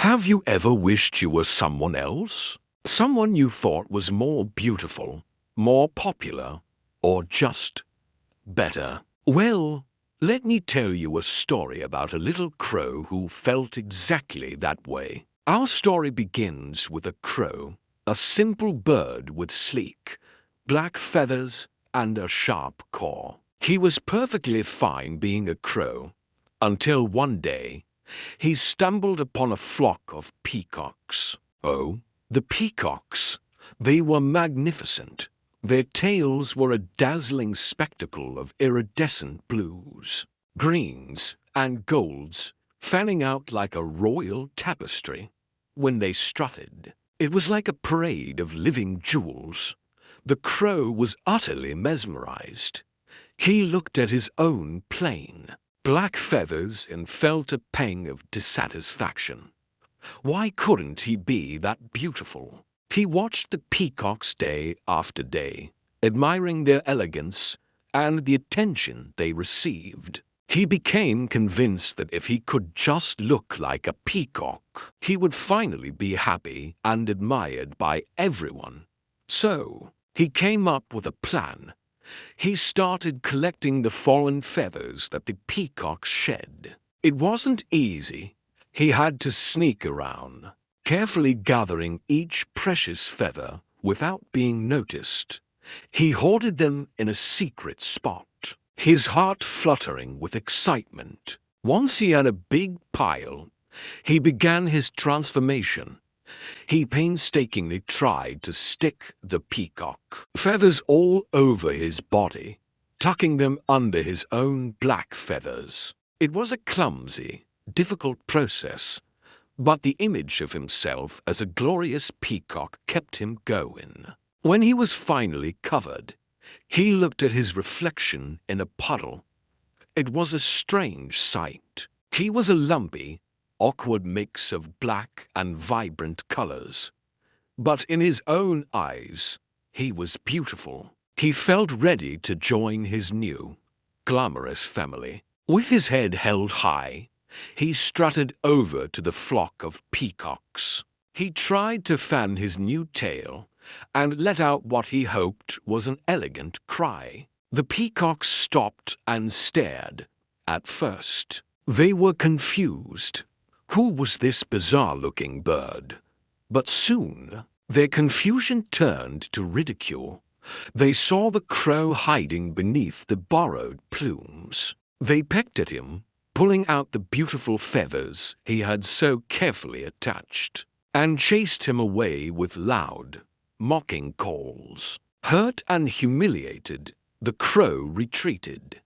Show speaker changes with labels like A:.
A: Have you ever wished you were someone else? Someone you thought was more beautiful, more popular, or just better? Well, let me tell you a story about a little crow who felt exactly that way. Our story begins with a crow, a simple bird with sleek, black feathers and a sharp caw. He was perfectly fine being a crow, until one day he stumbled upon a flock of peacocks. Oh, the peacocks! They were magnificent. Their tails were a dazzling spectacle of iridescent blues, greens, and golds, fanning out like a royal tapestry. When they strutted, it was like a parade of living jewels. The crow was utterly mesmerized. He looked at his own plain black feathers and felt a pang of dissatisfaction. Why couldn't he be that beautiful? He watched the peacocks day after day, admiring their elegance and the attention they received. He became convinced that if he could just look like a peacock, he would finally be happy and admired by everyone. So, he came up with a plan. He started collecting the fallen feathers that the peacocks shed. It wasn't easy. He had to sneak around, carefully gathering each precious feather without being noticed. He hoarded them in a secret spot, his heart fluttering with excitement. Once he had a big pile, he began his transformation. He painstakingly tried to stick the peacock feathers all over his body, tucking them under his own black feathers. It was a clumsy, difficult process, but the image of himself as a glorious peacock kept him going. When he was finally covered, he looked at his reflection in a puddle. It was a strange sight. He was a lumpy, awkward mix of black and vibrant colors. But in his own eyes, he was beautiful. He felt ready to join his new, glamorous family. With his head held high, he strutted over to the flock of peacocks. He tried to fan his new tail and let out what he hoped was an elegant cry. The peacocks stopped and stared. At first, they were confused. Who was this bizarre-looking bird? But soon, their confusion turned to ridicule. They saw the crow hiding beneath the borrowed plumes. They pecked at him, pulling out the beautiful feathers he had so carefully attached, and chased him away with loud, mocking calls. Hurt and humiliated, the crow retreated.